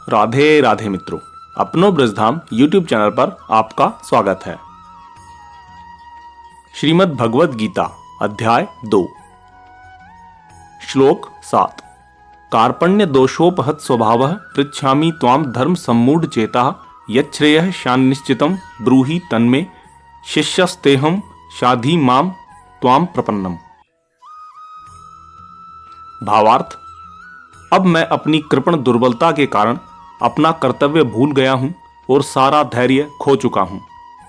राधे राधे मित्रों, अपनो Brajdham YouTube channel पर आपका स्वागत है। श्रीमद् भगवद गीता अध्याय 2 श्लोक 7। कार्पण्य दोषोपहत स्वभावः पृच्छामि त्वाम धर्म सम्मूढ़ चेताः यच्छ्रेयः शान्निश्चितं ब्रूहि तन्मे शिष्यस्तेहं शाधि माम त्वाम प्रपन्नम। भावार्थ, अब मैं अपनी कृपण दुर्बलता के कारण अपना कर्तव्य भूल गया हूं और सारा धैर्य खो चुका हूं।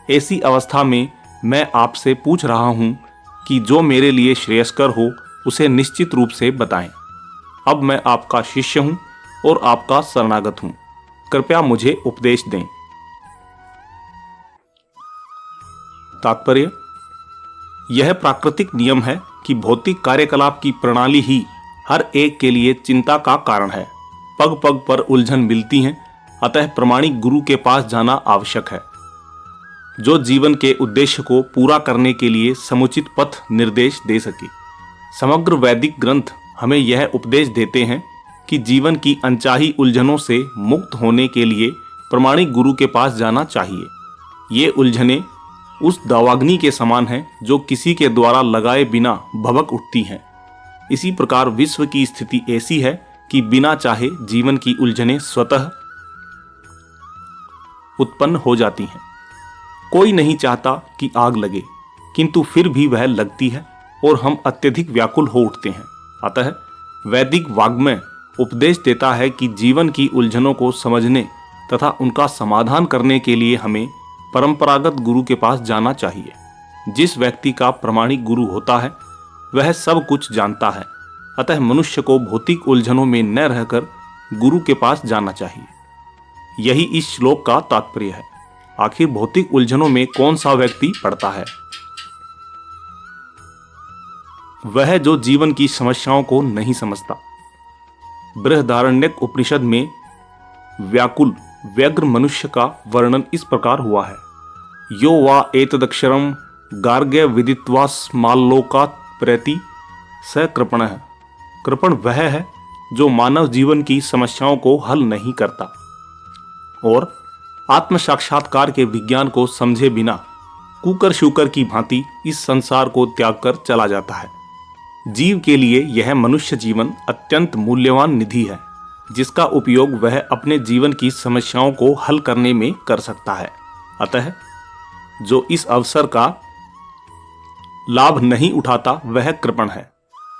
ऐसी अवस्था में मैं आपसे पूछ रहा हूं कि जो मेरे लिए श्रेयस्कर हो उसे निश्चित रूप से बताएं। अब मैं आपका शिष्य हूं और आपका शरणागत हूं, कृपया मुझे उपदेश दें। तात्पर्य, यह प्राकृतिक नियम है कि भौतिक कार्यकलाप की प्रणाली ही हर एक के लिए चिंता का कारण है। पग पग पर उलझन मिलती हैं, अतः प्रमाणिक गुरु के पास जाना आवश्यक है, जो जीवन के उद्देश्य को पूरा करने के लिए समुचित पथ निर्देश दे सके। समग्र वैदिक ग्रंथ हमें यह उपदेश देते हैं कि जीवन की अनचाही उलझनों से मुक्त होने के लिए प्रमाणिक गुरु के पास जाना चाहिए। ये उलझनें उस दावाग्नि के समान हैं जो किसी के द्वारा लगाए बिना भभक उठती हैं। इसी प्रकार विश्व की स्थिति ऐसी है कि बिना चाहे जीवन की उलझनें स्वतः उत्पन्न हो जाती हैं। कोई नहीं चाहता कि आग लगे, किंतु फिर भी वह लगती है और हम अत्यधिक व्याकुल हो उठते हैं। अतः वैदिक वाग्मय उपदेश देता है कि जीवन की उलझनों को समझने तथा उनका समाधान करने के लिए हमें परंपरागत गुरु के पास जाना चाहिए। जिस व्यक्ति का प्रमाणिक गुरु होता है वह सब कुछ जानता है, अतः मनुष्य को भौतिक उलझनों में न रहकर गुरु के पास जाना चाहिए। यही इस श्लोक का तात्पर्य है। आखिर भौतिक उलझनों में कौन सा व्यक्ति पड़ता है? वह जो जीवन की समस्याओं को नहीं समझता। बृहदारण्यक उपनिषद में व्याकुल व्यग्र मनुष्य का वर्णन इस प्रकार हुआ है। यो वा एतदक्षरम गार्ग्य विदित्वा स्माल्लोकात् प्रति स कृपणः। कृपण वह है जो मानव जीवन की समस्याओं को हल नहीं करता और आत्म साक्षात्कार के विज्ञान को समझे बिना कुकर शूकर की भांति इस संसार को त्याग कर चला जाता है। जीव के लिए यह मनुष्य जीवन अत्यंत मूल्यवान निधि है, जिसका उपयोग वह अपने जीवन की समस्याओं को हल करने में कर सकता है। अतः जो इस अवसर का लाभ नहीं उठाता वह कृपण है।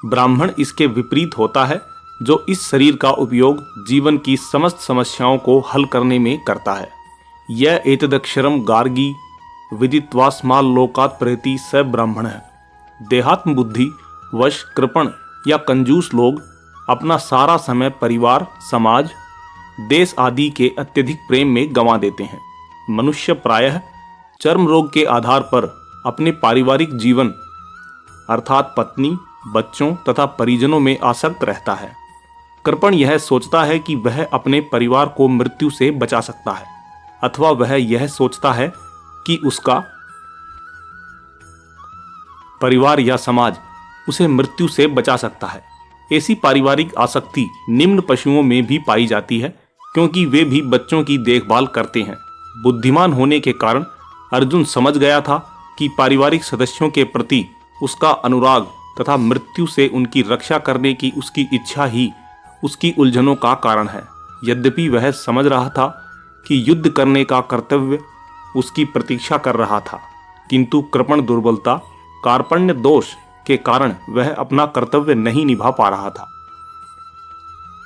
ब्राह्मण इसके विपरीत होता है, जो इस शरीर का उपयोग जीवन की समस्त समस्याओं को हल करने में करता है। यह एतदक्षरम गार्गी विदित्वा स्माल्लोकात् प्रति स ब्राह्मण है। देहात्म बुद्धि वश कृपण या कंजूस लोग अपना सारा समय परिवार, समाज, देश आदि के अत्यधिक प्रेम में गंवा देते हैं। मनुष्य प्रायः चर्म रोग के आधार पर अपने पारिवारिक जीवन अर्थात पत्नी, बच्चों तथा परिजनों में आसक्त रहता है। कृपण यह सोचता है कि वह अपने परिवार को मृत्यु से बचा सकता है, अथवा वह यह सोचता है कि उसका परिवार या समाज उसे मृत्यु से बचा सकता है। ऐसी पारिवारिक आसक्ति निम्न पशुओं में भी पाई जाती है, क्योंकि वे भी बच्चों की देखभाल करते हैं। बुद्धिमान होने के कारण अर्जुन समझ गया था कि पारिवारिक सदस्यों के प्रति उसका अनुराग तथा मृत्यु से उनकी रक्षा करने की उसकी इच्छा ही उसकी उलझनों का कारण है। यद्यपि वह समझ रहा था कि युद्ध करने का कर्तव्य उसकी प्रतीक्षा कर रहा था, किंतु कृपण दुर्बलता, कार्पण्य दोष के कारण वह अपना कर्तव्य नहीं निभा पा रहा था।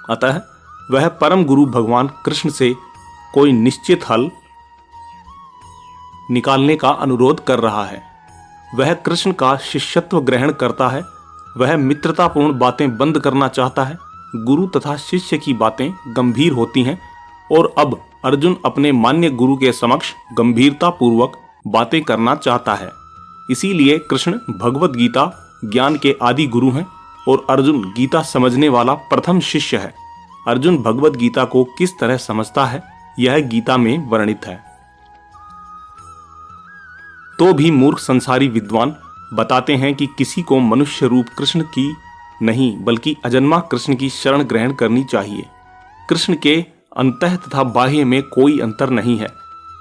अतः वह परम गुरु भगवान कृष्ण से कोई निश्चित हल निकालने का अनुरोध कर रहा है। वह कृष्ण का शिष्यत्व ग्रहण करता है। वह मित्रतापूर्ण बातें बंद करना चाहता है। गुरु तथा शिष्य की बातें गंभीर होती हैं और अब अर्जुन अपने मान्य गुरु के समक्ष गंभीरता पूर्वक बातें करना चाहता है। इसीलिए कृष्ण भगवद गीता ज्ञान के आदि गुरु हैं और अर्जुन गीता समझने वाला प्रथम शिष्य है। अर्जुन भगवद गीता को किस तरह समझता है यह गीता में वर्णित है। तो भी मूर्ख संसारी विद्वान बताते हैं कि किसी को मनुष्य रूप कृष्ण की नहीं बल्कि अजन्मा कृष्ण की शरण ग्रहण करनी चाहिए। कृष्ण के अंतः तथा बाह्य में कोई अंतर नहीं है।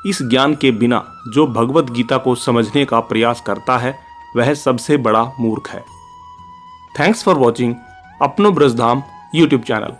इस ज्ञान के बिना जो भगवत गीता को समझने का प्रयास करता है वह सबसे बड़ा मूर्ख है। थैंक्स फॉर वॉचिंग अपनो ब्रजधाम यूट्यूब चैनल।